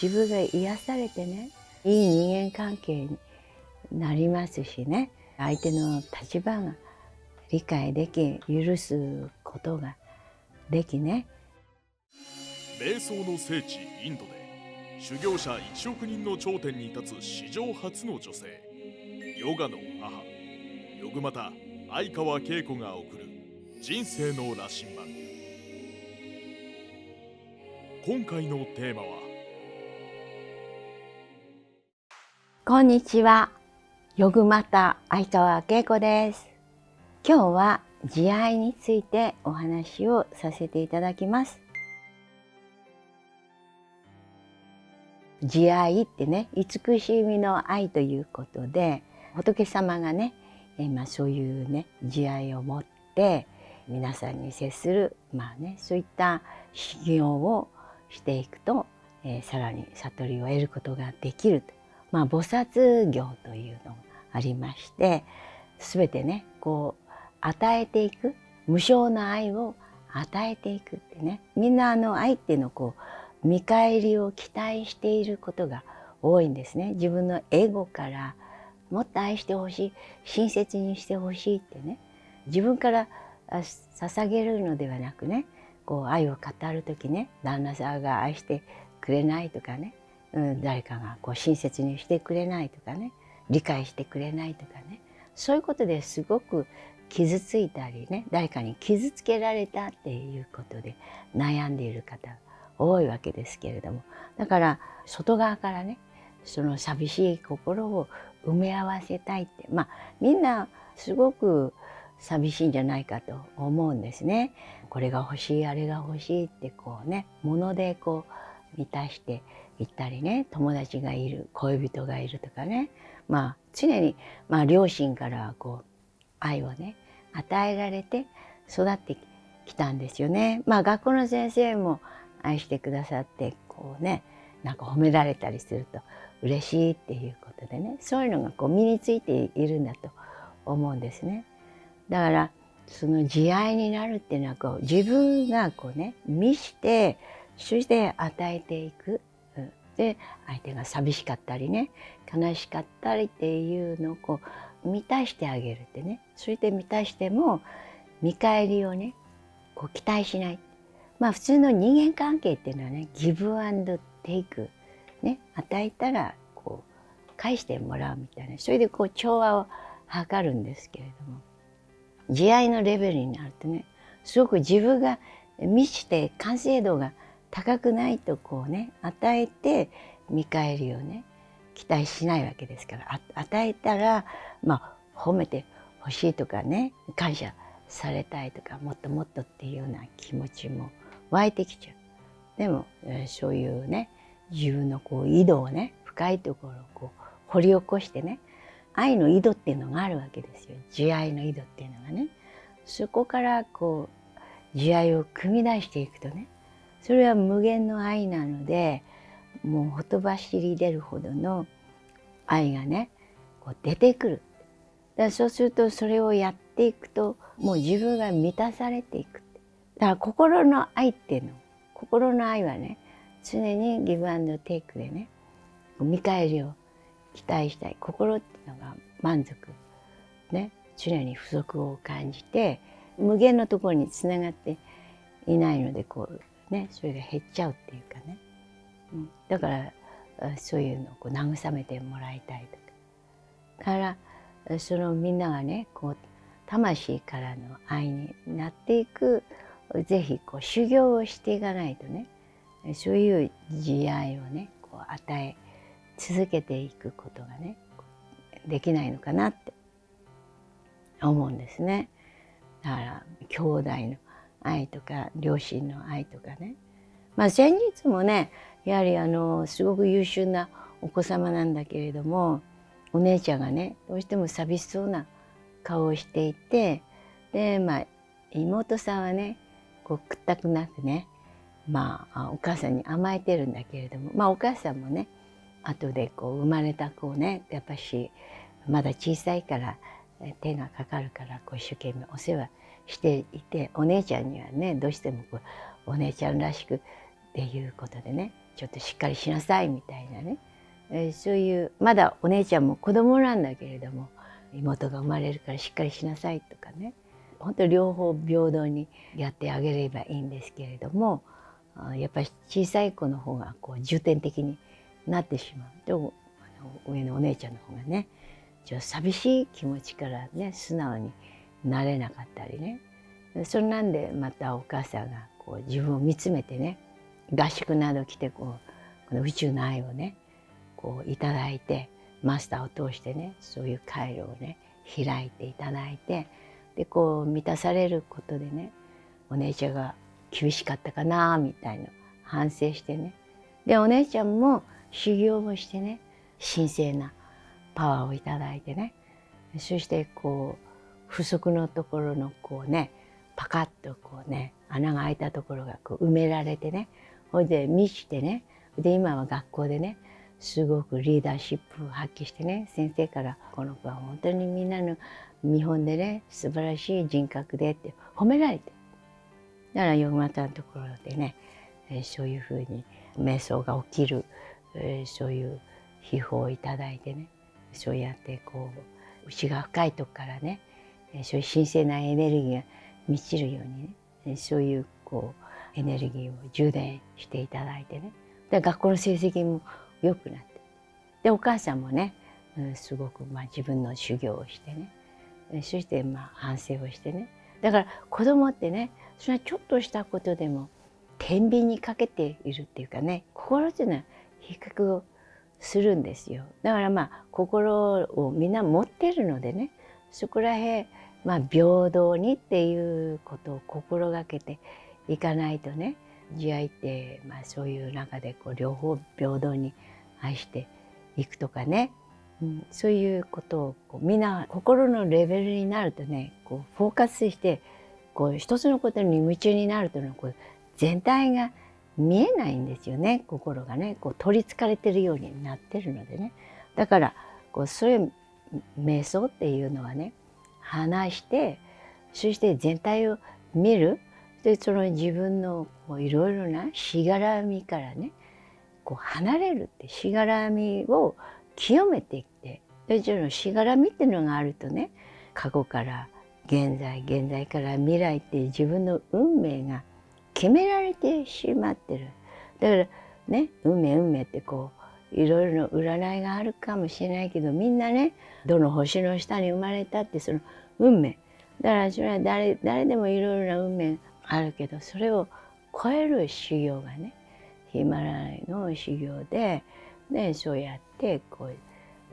自分が癒されてね、いい人間関係になりますしね、相手の立場が理解でき、許すことができね。瞑想の聖地インドで修行者1億人の頂点に立つ史上初の女性、ヨガの母ヨグマタ相川恵子が送る人生の羅針盤。今回のテーマは、こんにちは、ヨグマタ相川恵子です。今日は慈愛についてお話をさせていただきます。慈愛ってね、慈しみの愛ということで、仏様がね、そういうね、慈愛を持って皆さんに接する、そういった修行をしていくと、さらに悟りを得ることができると。菩薩行というのがありまして、全てね、こう与えていく、無償の愛を与えていくってね、みんな愛っていうのをこう見返りを期待していることが多いんですね。自分のエゴからもっと愛してほしい、親切にしてほしいってね、自分から捧げるのではなくね、こう愛を語る時ね、旦那さんが愛してくれないとかね、誰かがこう親切にしてくれないとかね、理解してくれないとかね、そういうことですごく傷ついたりね、誰かに傷つけられたっていうことで悩んでいる方多いわけですけれども、だから外側からね、その寂しい心を埋め合わせたいって、みんなすごく寂しいんじゃないかと思うんですね。これが欲しい、あれが欲しいってこうね、物でこう満たしていったりね、友達がいる、恋人がいるとかね、常に両親からこう愛をね与えられて育ってきたんですよね。学校の先生も愛してくださってこうね、なんか褒められたりすると嬉しいっていうことでね、そういうのがこう身についているんだと思うんですね。だからその慈愛になるっていうのはこう自分がこうね見してそして与えていく。で相手が寂しかったりね悲しかったりっていうのをこう満たしてあげるってね、それで満たしても見返りをねこう期待しない。普通の人間関係っていうのはね、ギブアンドテイクね、与えたらこう返してもらうみたいな、それでこう調和を図るんですけれども、慈愛のレベルになるとね、すごく自分が満ちて完成度が高くないとこうね与えて見返りをね期待しないわけですから、与えたら褒めてほしいとかね、感謝されたいとか、もっともっとっていうような気持ちも湧いてきちゃう。でも、そういうね自分のこう井戸をね、深いところをこう掘り起こしてね、愛の井戸っていうのがあるわけですよ。慈愛の井戸っていうのがね、そこからこう慈愛を汲み出していくとね、それは無限の愛なので、もうほとばしり出るほどの愛がねこう出てくる。だからそうするとそれをやっていくともう自分が満たされていく。だから心の愛っていうの、心の愛はね常にギブアンドテイクでね、見返りを期待したい。心っていうのが満足ね、常に不足を感じて無限のところにつながっていないので、こうねそれが減っちゃうっていうかね、だからそういうのをこう慰めてもらいたいとか、からそのみんながねこう魂からの愛になっていく、ぜひこう修行をしていかないとね、そういう慈愛をねこう与え続けていくことがねできないのかなって思うんですね。だから兄弟の愛とか両親の愛とかね、先日もねやはりすごく優秀なお子様なんだけれども、お姉ちゃんがねどうしても寂しそうな顔をしていて、で妹さんはねこうくったくなってね、お母さんに甘えてるんだけれども、お母さんもね後でこう生まれた子をねやっぱしまだ小さいから手がかかるからこう一生懸命お世話していて、お姉ちゃんにはねどうしてもこうお姉ちゃんらしくっていうことでねちょっとしっかりしなさいみたいなね、そういうまだお姉ちゃんも子供なんだけれども、妹が生まれるからしっかりしなさいとかね、本当両方平等にやってあげればいいんですけれども、やっぱり小さい子の方がこう重点的になってしまうと、上のお姉ちゃんの方がね、ちょっと寂しい気持ちからね素直になれなかったりね、そんなんでまたお母さんがこう自分を見つめてね、合宿など来てこの宇宙の愛をねこういただいて、マスターを通してねそういう回路をね開いていただいて、でこう満たされることでね、お姉ちゃんが厳しかったかなみたいな反省してね、でお姉ちゃんも修行をしてね、神聖なパワーをいただいてね、そしてこう不足のところのこうねパカッとこうね穴が開いたところがこう埋められてね、ほいで満ちてね、で今は学校でねすごくリーダーシップを発揮してね、先生からこの子は本当にみんなの見本でね素晴らしい人格でって褒められて、だからヨガマタのところでね、そういうふうに瞑想が起きる、そういう秘宝をいただいてね、そうやってこう内が深いとこからね、そういう神聖なエネルギーが満ちるようにね、そういうこうエネルギーを充電していただいてね、で学校の成績も良くなって、でお母さんもね、すごく自分の修行をしてね、そして反省をしてね、だから子供ってね、それはちょっとしたことでも天秤にかけているっていうかね、心っていうのは比較をするんですよ。だから心をみんな持ってるのでね、そこらへん平等にっていうことを心がけていかないとね、慈愛ってそういう中でこう両方平等に愛していくとかね、そういうことをこうみんな心のレベルになるとね、こうフォーカスしてこう一つのことに夢中になるというのはこう全体が見えないんですよね。心がねこう取りつかれてるようになってるのでね、だからこうそれ瞑想っていうのはね、話してそして全体を見る、でその自分のいろいろなしがらみからねこう離れるって、しがらみを清めていって、でそのしがらみっていうのがあるとね、過去から現在、現在から未来って自分の運命が決められてしまってる。だからね、運命運命ってこういろいろな占いがあるかもしれないけど、みんなねどの星の下に生まれたってその運命だから、それは誰でもいろいろな運命あるけど、それを超える修行がねヒマラヤの修行で、そうやってこう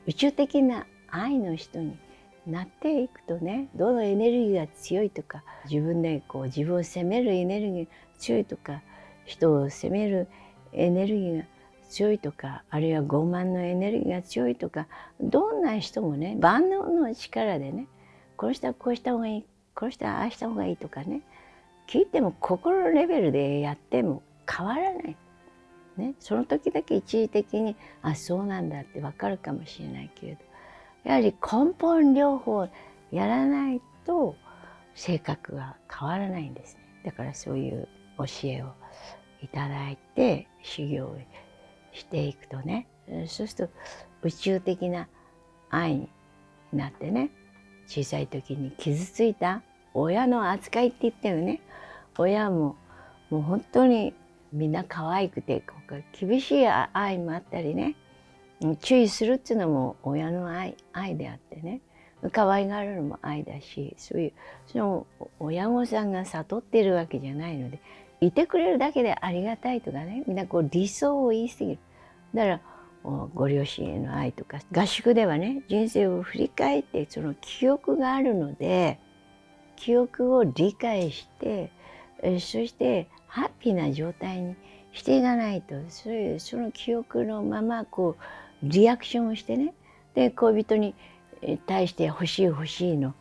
宇宙的な愛の人になっていくとね、どのエネルギーが強いとか、自分でこう自分を責めるエネルギーが強いとか、人を責めるエネルギーが強いとか、あるいは傲慢のエネルギーが強いとか、どんな人もね万能の力でね、この人はこうした方がいい、この人はああした方がいいとかね、聞いても心レベルでやっても変わらない。ね、その時だけ一時的にそうなんだって分かるかもしれないけれど、やはり根本療法やらないと性格が変わらないんですね。だからそういう教えをいただいて修行をしていくとね、そうすると宇宙的な愛になってね、小さい時に傷ついた親の扱いって言ってもね、親ももう本当にみんな可愛くて厳しい愛もあったりね、注意するっていうのも親の愛であってね、可愛がるのも愛だし、そういうその親御さんが悟っているわけじゃないので、いてくれるだけでありがたいとかね、みんなこう理想を言い過ぎる。だからご両親への愛とか、合宿ではね人生を振り返ってその記憶があるので、記憶を理解してそしてハッピーな状態にしていかないと、その記憶のままこうリアクションをしてね、で恋人に対して欲しい欲しいの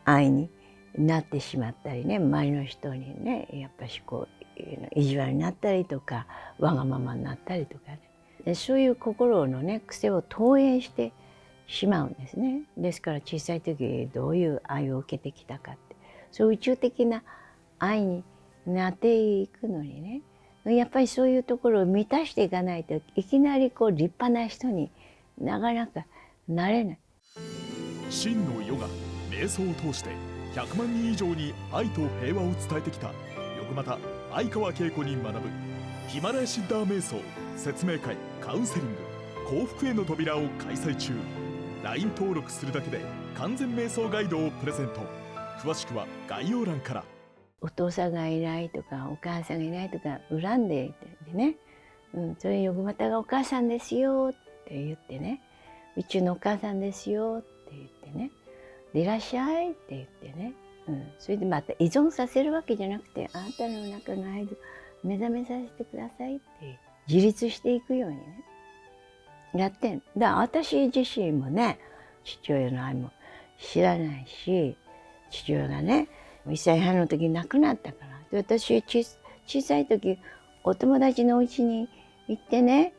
愛になってしまったりね、周りの人にねやっぱしこう意地悪になったりとか、わがままになったりとかね、そういう心のね癖を投影してしまうんですね。ですから小さい時どういう愛を受けてきたかって、そういう宇宙的な愛になっていくのにね、やっぱりそういうところを満たしていかないといきなりこう立派な人になかなかなれない。真のヨガ瞑想を通して100万人以上に愛と平和を伝えてきたヨグマタ相川恵子に学ぶヒマラヤシッダー瞑想説明会カウンセリング幸福への扉を開催中。 LINE 登録するだけで完全瞑想ガイドをプレゼント。詳しくは概要欄から。お父さんがいないとかお母さんがいないとか恨んでいてね、それヨグマタがお母さんですよって言ってね、うちのお母さんですよって言ってね、でいらっしゃいって言ってね、それでまた依存させるわけじゃなくて、あなたの中の愛を目覚めさせてくださいって自立していくようにねやってんだ。から私自身もね、父親の愛も知らないし、父親がね1歳半の時に亡くなったから。で私小さい時お友達のお家に行ってね、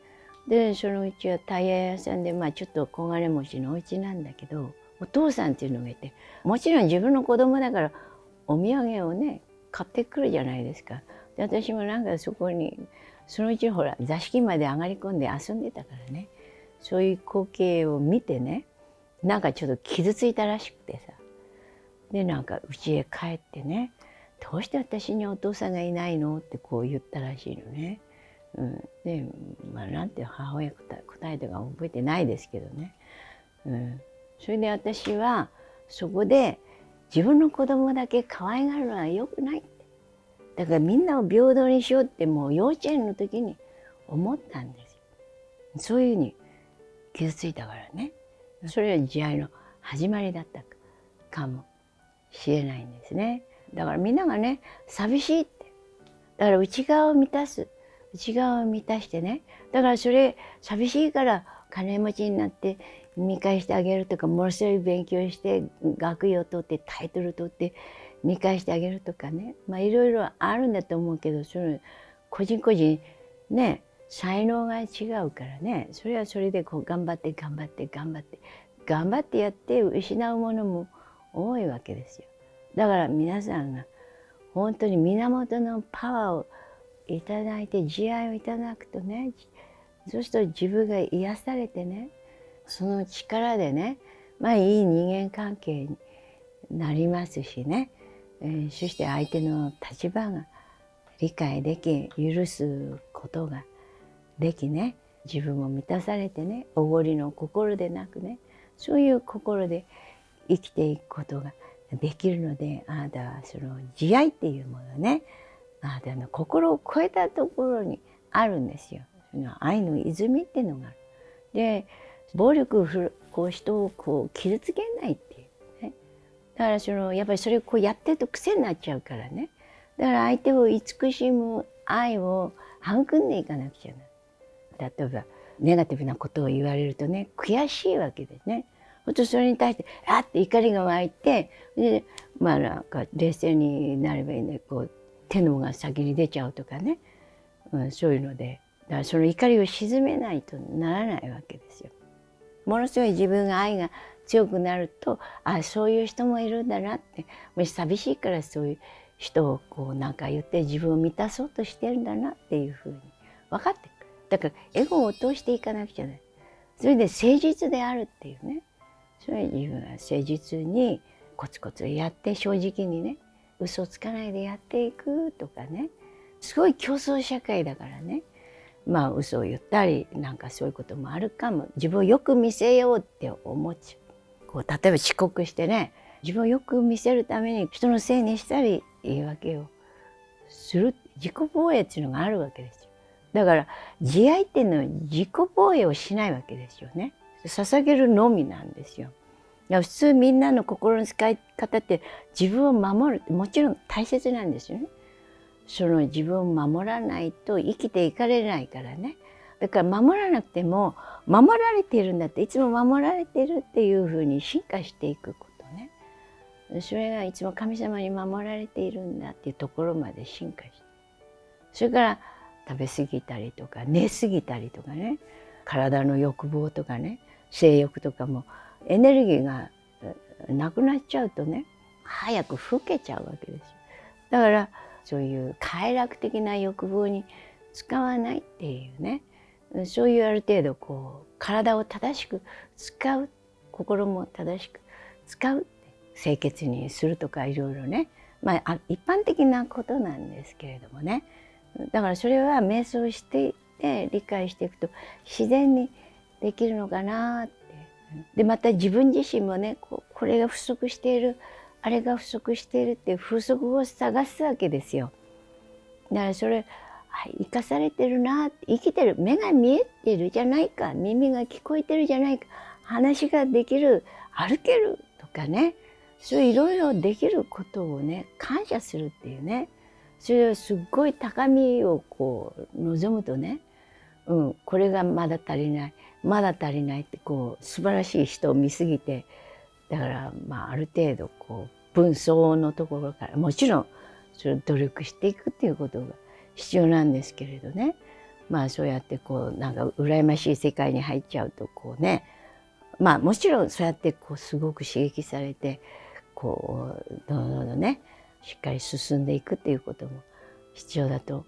でそのうちはタイヤ屋さんで、ちょっと小金持ちのお家なんだけど、お父さんっていうのがいて、もちろん自分の子供だからお土産をね買ってくるじゃないですか。で私もなんかそこにそのうちほら座敷まで上がり込んで遊んでたからね、そういう光景を見てね、なんかちょっと傷ついたらしくてさ、でなんか家へ帰ってね、どうして私にお父さんがいないのってこう言ったらしいのね。でなんて母親答えとか覚えてないですけどね。それで私はそこで自分の子供だけ可愛がるのは良くないって、だからみんなを平等にしようってもう幼稚園の時に思ったんですよ。そういうふうに傷ついたからね。それは慈愛の始まりだったかもしれないんですね。だからみんながね寂しいって、だから内側を満たす、内側を満たしてね、だからそれ寂しいから金持ちになって見返してあげるとか、ものすごい勉強して学位を取ってタイトル取って見返してあげるとかね、いろいろあるんだと思うけど、その個人個人ね才能が違うからね、それはそれでこう頑張ってやって失うものも多いわけですよ。だから皆さんが本当に源のパワーをいただいて、慈愛をいただくとね、そうすると自分が癒されてね、その力でね、いい人間関係になりますしね、そして相手の立場が理解でき、許すことができね、自分も満たされてね、おごりの心でなくね、そういう心で生きていくことができるので、あなたはその慈愛っていうものね、あなたの心を超えたところにあるんですよ。その愛の泉っていうのがある。で暴力をこう人をこう傷つけないっていうね。だからやっぱりそれをこうやってると癖になっちゃうからね。だから相手を慈しむ愛を育んでいかなくちゃならない。例えばネガティブなことを言われるとね、悔しいわけですね。それに対してあって怒りが湧いて、でなんか冷静になればいいんで、こう手のが先に出ちゃうとかね、そういうので、だからその怒りを鎮めないとならないわけですよ。ものすごい自分が愛が強くなると、そういう人もいるんだなって、もし寂しいからそういう人をこうなんか言って自分を満たそうとしてるんだなっていうふうに分かってくる。だからエゴを落としていかなくちゃない。それで誠実であるっていうね、それ自分は誠実にコツコツやって、正直にね嘘つかないでやっていくとかね、すごい競争社会だからね、嘘を言ったりなんかそういうこともあるかも。自分をよく見せようって思っちゃう。こう例えば遅刻してね、自分をよく見せるために人のせいにしたり言い訳をする、自己防衛っていうのがあるわけですよ。だから慈愛っていうのは自己防衛をしないわけですよね。捧げるのみなんですよ。普通みんなの心の使い方って自分を守る、もちろん大切なんですよね。その自分を守らないと生きていかれないからね。だから守らなくても守られているんだって、いつも守られているっていうふうに進化していくことね。それがいつも神様に守られているんだっていうところまで進化して、それから食べ過ぎたりとか寝過ぎたりとかね、体の欲望とかね、性欲とかもエネルギーがなくなっちゃうとね、早く老けちゃうわけですよ。だからそういう快楽的な欲望に使わないっていうね、そういうある程度こう体を正しく使う、心も正しく使う、清潔にするとかいろいろね、一般的なことなんですけれどもね、だからそれは瞑想していって理解していくと自然にできるのかなって。でまた自分自身もね、これが不足している、あれが不足しているっていう不足を探すわけですよ。だからそれ生かされてるな、生きてる、目が見えてるじゃないか、耳が聞こえてるじゃないか、話ができる、歩けるとかね、そういういろいろできることをね感謝するっていうね、それをすっごい高みをこう望むとね、これがまだ足りない、まだ足りないってこう素晴らしい人を見すぎて、だからある程度こう分相応のところからもちろんそれを努力していくっていうことが必要なんですけれどね、そうやってこうなんか羨ましい世界に入っちゃうとこうね、もちろんそうやってこうすごく刺激されてこうどんどんねしっかり進んでいくっていうことも必要だと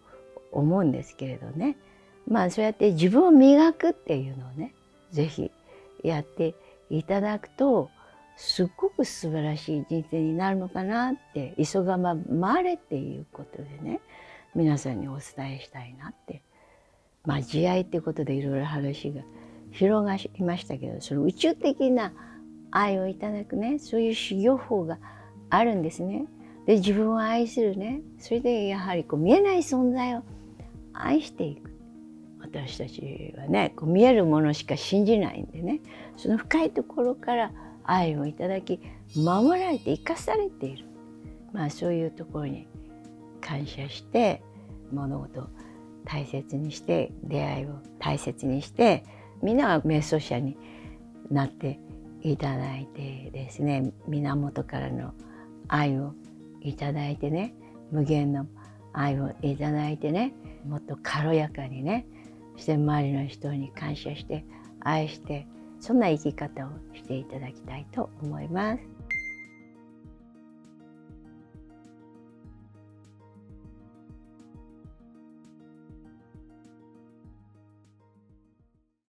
思うんですけれどね、そうやって自分を磨くっていうのをね是非やっていただくとすっごく素晴らしい人生になるのかなって、急がば回れっていうことでね皆さんにお伝えしたいなって。慈愛っていうことでいろいろ話が広がりましたけど、その宇宙的な愛をいただくね、そういう修行法があるんですね。で自分を愛するね、それでやはりこう見えない存在を愛していく。私たちはねこう見えるものしか信じないんでね、その深いところから愛をいただき守られて生かされている、そういうところに感謝して物事を大切にして、出会いを大切にして、みんなは瞑想者になっていただいてですね、源からの愛をいただいてね、無限の愛をいただいてね、もっと軽やかにねして周りの人に感謝して愛して、そんな生き方をしていただきたいと思います。